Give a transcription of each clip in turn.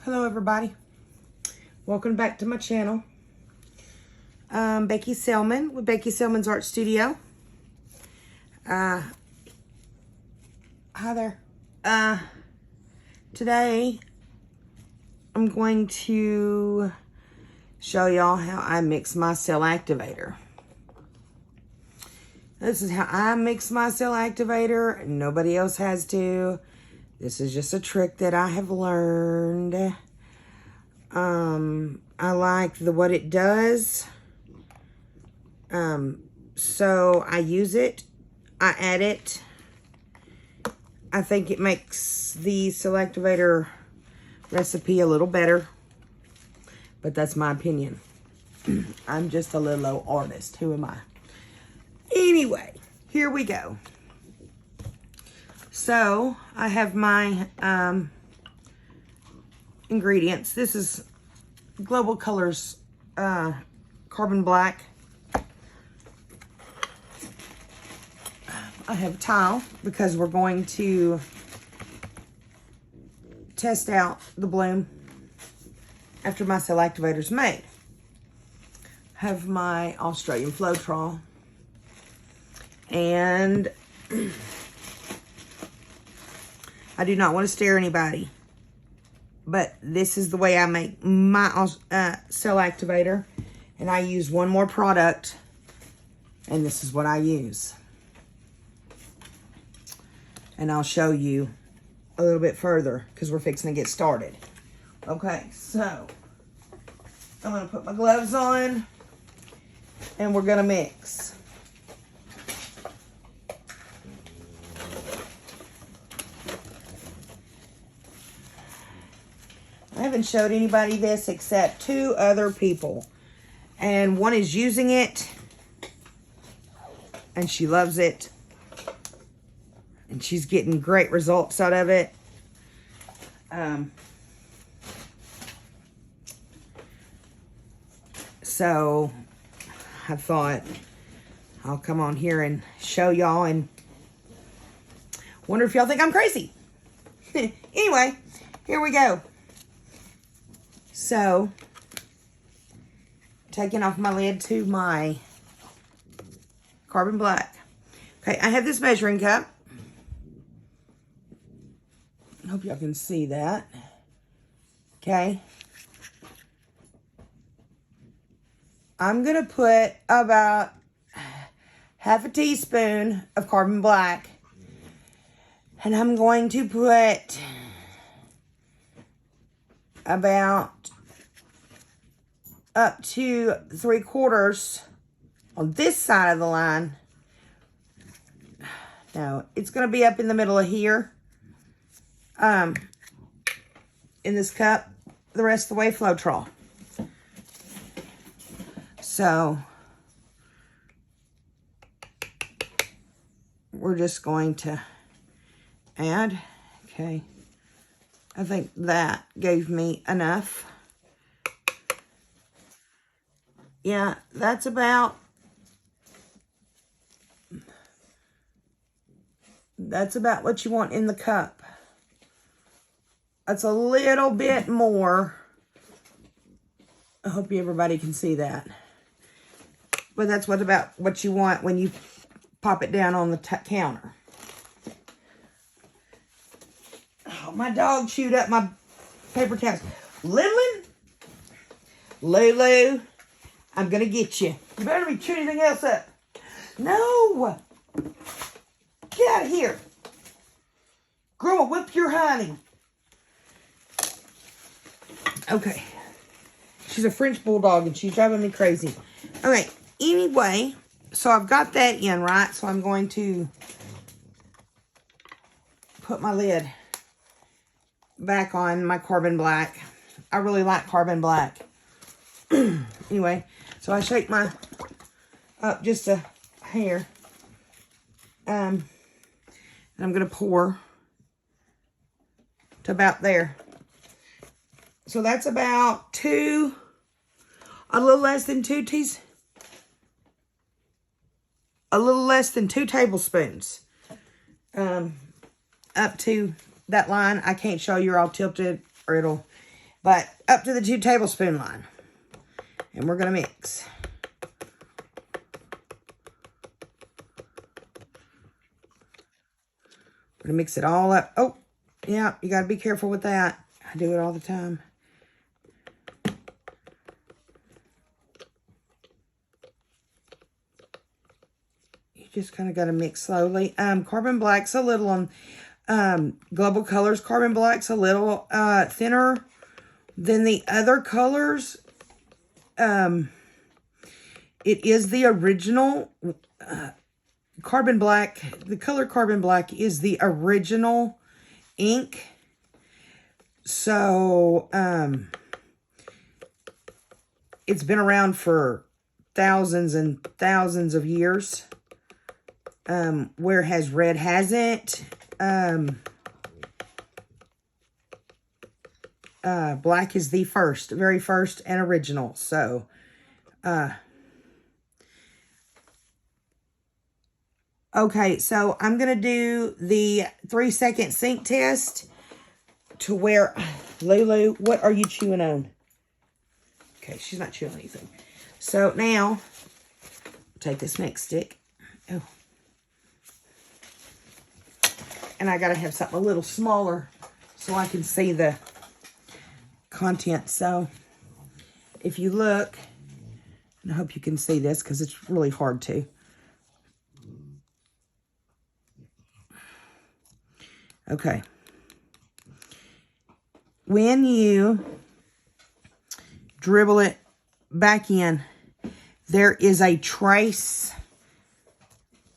Hello everybody, welcome back to my channel. Becky Selman with Becky Selman's Art Studio. Hi there. Today I'm going to show y'all how I mix my cell activator. This is how I mix my cell activator. Nobody else has to. This is just a trick that I have learned. I like what it does. So I use it. I add it. I think it makes the cell activator recipe a little better. But that's my opinion. I'm just a little old artist. Who am I? Anyway, here we go. So, I have my ingredients. This is Global Colors Carbon Black. I have tile because we're going to test out the bloom after my cell activator's made. Have my Australian Floetrol. And I do not want to scare anybody, but this is the way I make my cell activator. And I use one more product, and this is what I use. And I'll show you a little bit further because we're fixing to get started. Okay, so I'm going to put my gloves on, and we're going to mix. I haven't showed anybody this except 2 other people. And one is using it. And she loves it. And she's getting great results out of it. So I thought I'll come on here and show y'all and wonder if y'all think I'm crazy. Anyway, here we go. So, taking off my lid to my Carbon Black. Okay, I have this measuring cup. I hope y'all can see that. Okay. I'm going to put about half a teaspoon of Carbon Black. And I'm going to put about up to 3/4 on this side of the line. No, it's going to be up in the middle of here. In this cup, the rest of the way Floetrol. So, we're just going to add. Okay. I think that gave me enough. Yeah, that's about what you want in the cup. That's a little bit more. I hope everybody can see that. But that's about what you want when you pop it down on the counter. Oh, my dog chewed up my paper towels. Lulu, I'm going to get you. You better be chewing anything else up. No. Get out of here. Girl, I'll whip your honey. Okay. She's a French bulldog and she's driving me crazy. Okay. Anyway, so I've got that in, right? So I'm going to put my lid back on my Carbon Black. I really like Carbon Black. Anyway, so I shake my up just a hair. And I'm going to pour to about there. So that's about a little less than 2 tablespoons. Up to that line. I can't show you or I'll tilt it or it'll but up to the 2 tablespoon line. And we're going to mix. We're going to mix it all up. Oh, yeah, you got to be careful with that. I do it all the time. You just kind of got to mix slowly. Carbon black's a little on Global Colors. Carbon black's a little thinner than the other colors. It is the original Carbon black. The color Carbon black is the original ink. So, it's been around for thousands and thousands of years. Whereas red hasn't. Black is the first, very first and original. So, okay, so I'm going to do the 3-second sync test to where, Lulu, what are you chewing on? Okay, she's not chewing anything. So now, take this next stick. Oh. And I got to have something a little smaller so I can see the content. So, if you look, and I hope you can see this because it's really hard to. Okay. When you dribble it back in, there is a trace.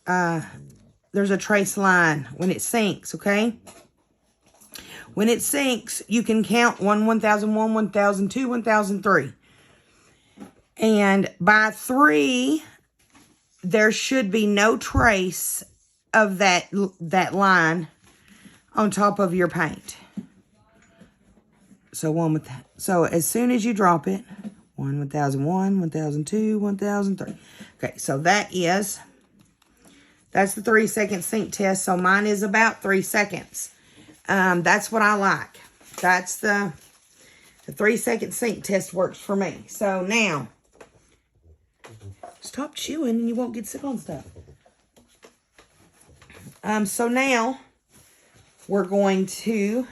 There's a trace line when it sinks, okay? When it sinks, you can count 1001, 1002, 1003. And by 3, there should be no trace of that line on top of your paint. So so as soon as you drop it, 1001, 1002, 1003. Okay, so that's the 3-second sync test. So mine is about 3 seconds. That's what I like. That's the 3-second sync test works for me. So now, stop chewing and you won't get sick on stuff. So now, we're going to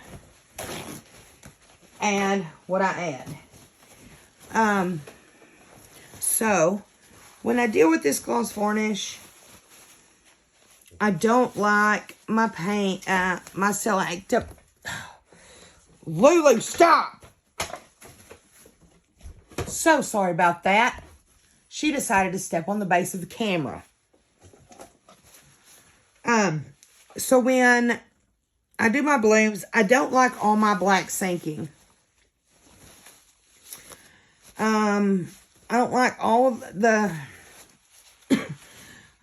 add what I add. So, when I deal with this gloss varnish, I don't like my paint, my selective. Lulu, stop! So sorry about that. She decided to step on the base of the camera. So when I do my blooms, I don't like all my black sinking. I don't like all of the...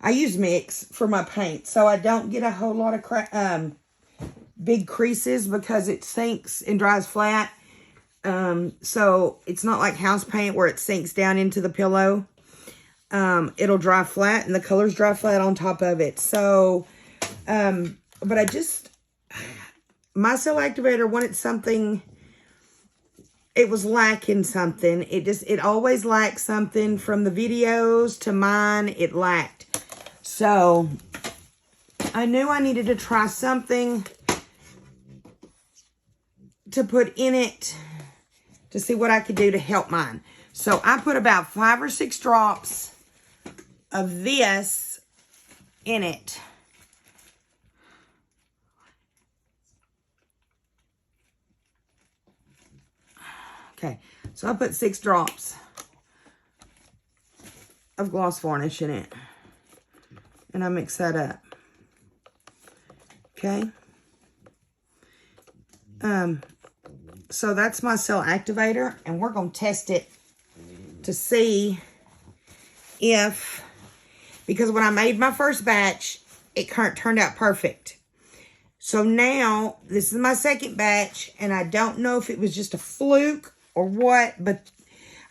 I use mix for my paint, so I don't get a whole lot of big creases because it sinks and dries flat. So it's not like house paint where it sinks down into the pillow. It'll dry flat and the colors dry flat on top of it. So, but my cell activator wanted something, it was lacking something. It always lacked something from the videos to mine. It lacked. So, I knew I needed to try something to put in it to see what I could do to help mine. So, I put about 5 or 6 drops of this in it. Okay, so I put 6 drops of gloss varnish in it. And I mix that up. Okay. So that's my cell activator. And we're going to test it to see if... Because when I made my first batch, it turned out perfect. So now, this is my second batch. And I don't know if it was just a fluke or what. But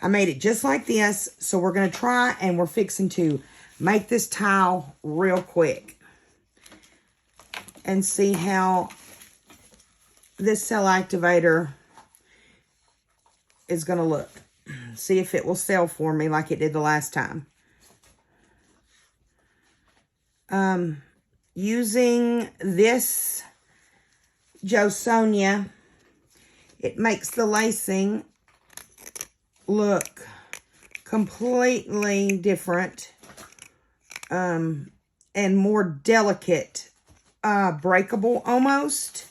I made it just like this. So we're going to try and we're fixing to make this tile real quick and see how this cell activator is going to look. See if it will sell for me like it did the last time. Using this Jo Sonia, it makes the lacing look completely different and more delicate, breakable almost.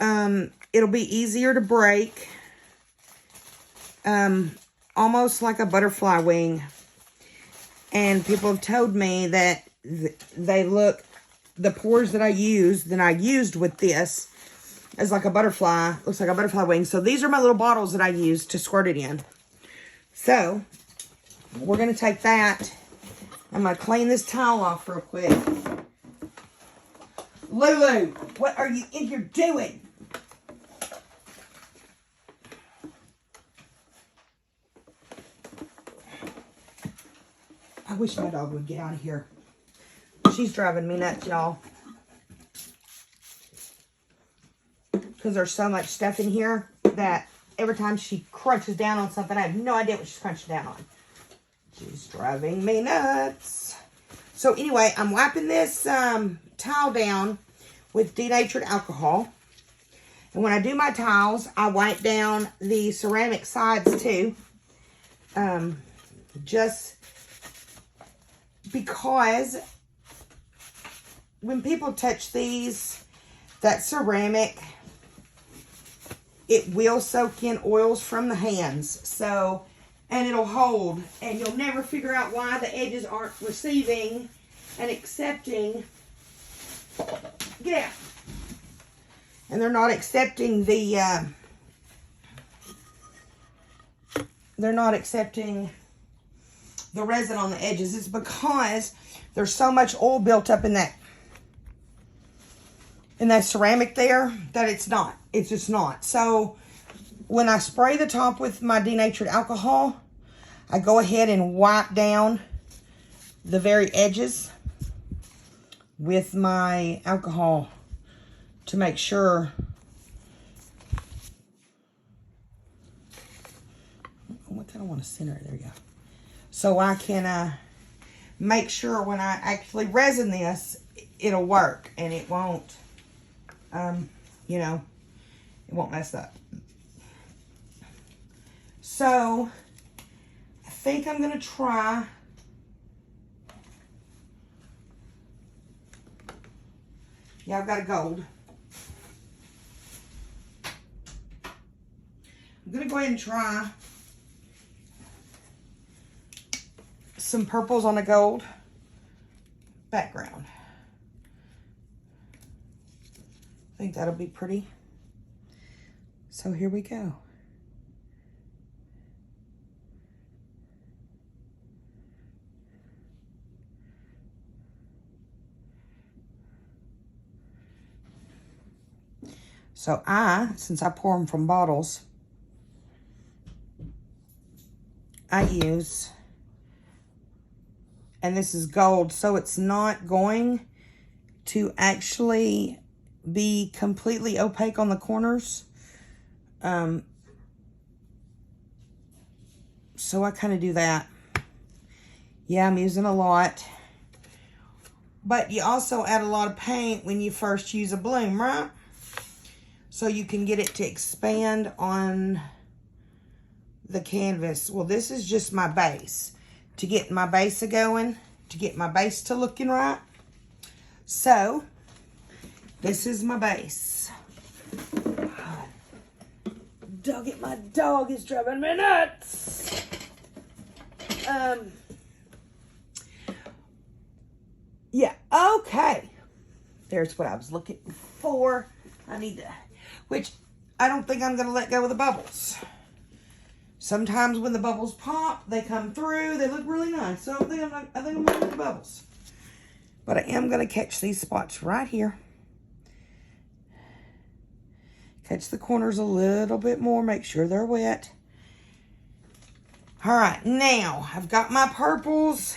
It'll be easier to break, almost like a butterfly wing. And people have told me that they look, the pores that I used with this as like a butterfly, looks like a butterfly wing. So these are my little bottles that I use to squirt it in. So we're going to take that. I'm going to clean this towel off real quick. Lulu, what are you in here doing? I wish my dog would get out of here. She's driving me nuts, y'all. Because there's so much stuff in here that every time she crunches down on something, I have no idea what she's crunching down on. She's driving me nuts. So anyway, I'm wiping this towel down with denatured alcohol. And when I do my towels, I wipe down the ceramic sides too. Just because when people touch these, that ceramic, it will soak in oils from the hands. So, and it'll hold. And you'll never figure out why the edges aren't receiving and accepting. Get out. And they're not accepting the, the resin on the edges. It's because there's so much oil built up in that ceramic there that it's not. It's just not. So when I spray the top with my denatured alcohol, I go ahead and wipe down the very edges with my alcohol to make sure what kind of want to center it. There you go. So I can make sure when I actually resin this, it'll work and it won't, you know, it won't mess up. So I think I'm going to try I've got a gold. I'm going to go ahead and try some purples on a gold background. I think that'll be pretty. So here we go. So since I pour them from bottles, I use, and this is gold, so it's not going to actually be completely opaque on the corners. So I kind of do that. Yeah, I'm using a lot. But you also add a lot of paint when you first use a bloom, right? So you can get it to expand on the canvas. Well, this is just my base. To get my base going, to get my base to looking right. So, this is my base. My dog is driving me nuts. Yeah, okay. There's what I was looking for. I need to, which I don't think I'm going to let go of the bubbles. Sometimes when the bubbles pop, they come through, they look really nice. So I think I'm going to leave the bubbles. But I am going to catch these spots right here. Catch the corners a little bit more, make sure they're wet. All right, now I've got my purples.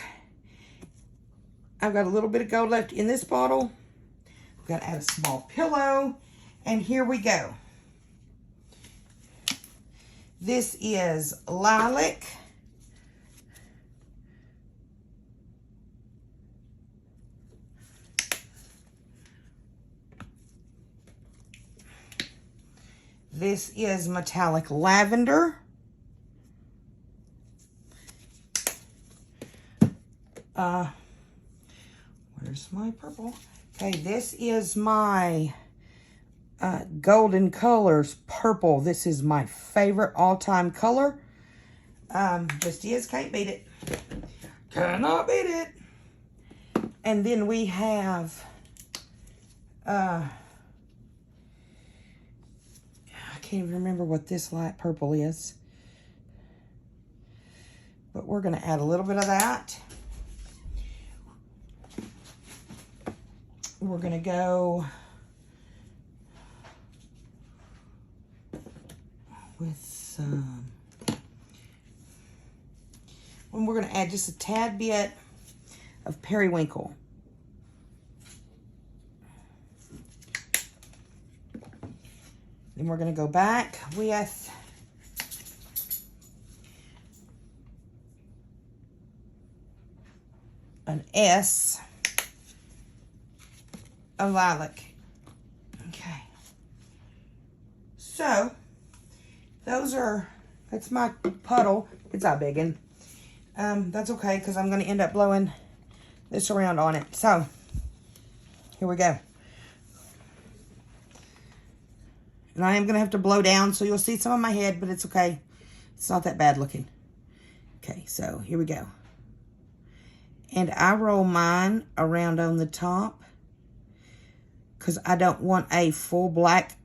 I've got a little bit of gold left in this bottle. I've got to add a small pillow. And here we go. This is lilac. This is metallic lavender. Where's my purple? Okay, this is my Golden Colors purple. This is my favorite all-time color. Just is, can't beat it. Cannot beat it. And then we have I can't even remember what this light purple is. But we're going to add a little bit of that. We're going to go with some, and we're going to add just a tad bit of periwinkle. Then we're going to go back with an S of lilac. Okay. So, that's my puddle. It's not biggin'. That's okay, because I'm going to end up blowing this around on it. So, here we go. And I am going to have to blow down, so you'll see some of my head, but it's okay. It's not that bad looking. Okay, so here we go. And I roll mine around on the top because I don't want a full black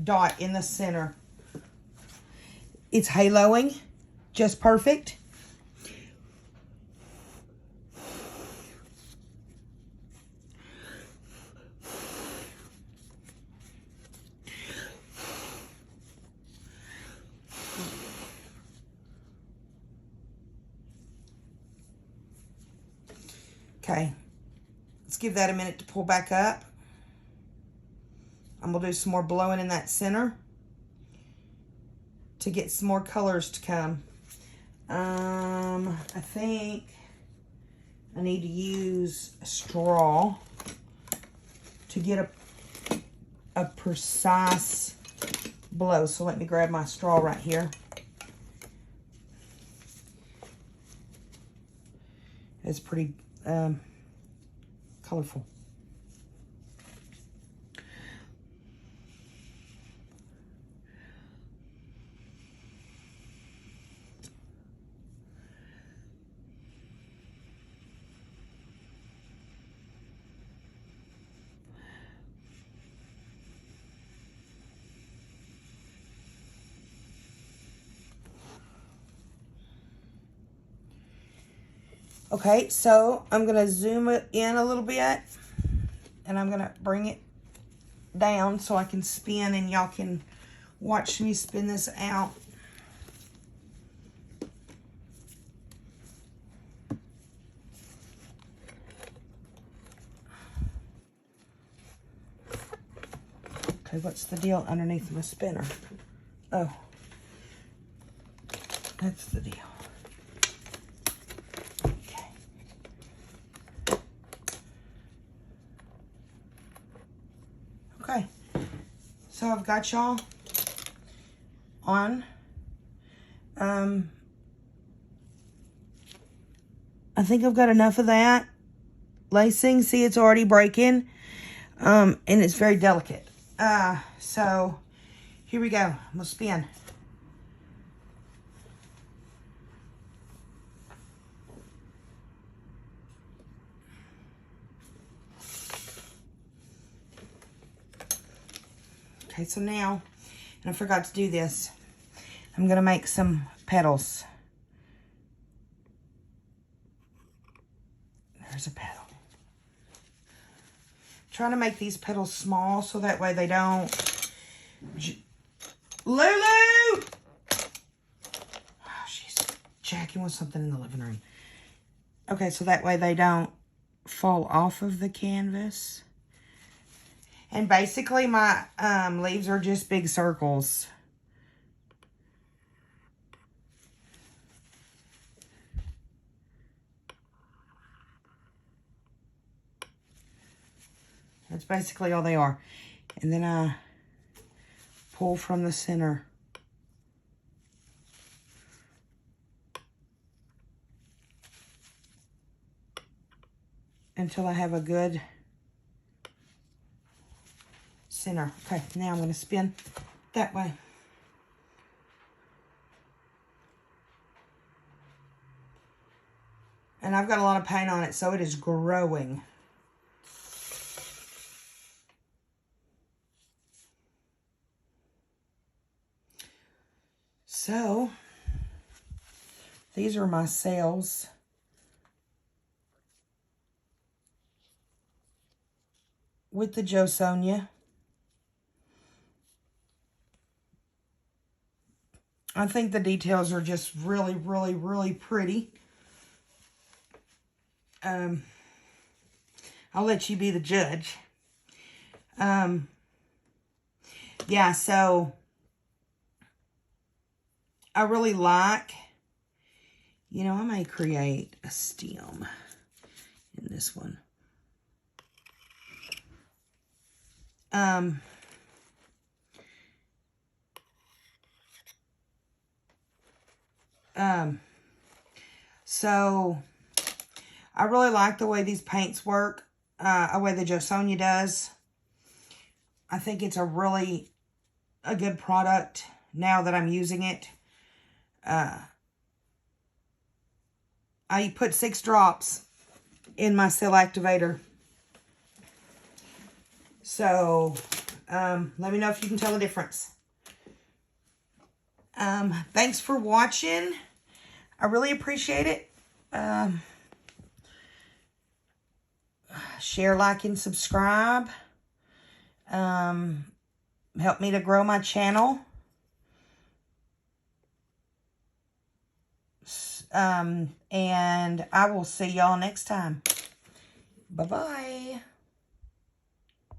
dot in the center. It's haloing just perfect. Okay, let's give that a minute to pull back up. I'm going to do some more blowing in that center to get some more colors to come. I think I need to use a straw to get a precise blow. So let me grab my straw right here. It's pretty colorful. Okay, so I'm going to zoom it in a little bit, and I'm going to bring it down so I can spin, and y'all can watch me spin this out. Okay, what's the deal underneath my spinner? Oh, that's the deal. Okay, so I've got y'all on. I think I've got enough of that lacing. See, it's already breaking, and it's very delicate. So here we go. I'm gonna spin. Okay, so now, and I forgot to do this, I'm going to make some petals. There's a petal. Trying to make these petals small so that way they don't... Lulu! Oh, she's jacking with something in the living room. Okay, so that way they don't fall off of the canvas. And basically my leaves are just big circles. That's basically all they are. And then I pull from the center. Until I have a good center. Okay, now I'm going to spin that way. And I've got a lot of paint on it, so it is growing. So, these are my sails. With the Jo Sonja. I think the details are just really, really, really pretty. I'll let you be the judge. Yeah, so I really like, you know, I may create a stem in this one. So I really like the way these paints work, the way the Jo Sonja does. I think it's a good product now that I'm using it. I put 6 drops in my cell activator. So, let me know if you can tell the difference. Thanks for watching. I really appreciate it. Share, like, and subscribe. Help me to grow my channel. And I will see y'all next time. Bye-bye.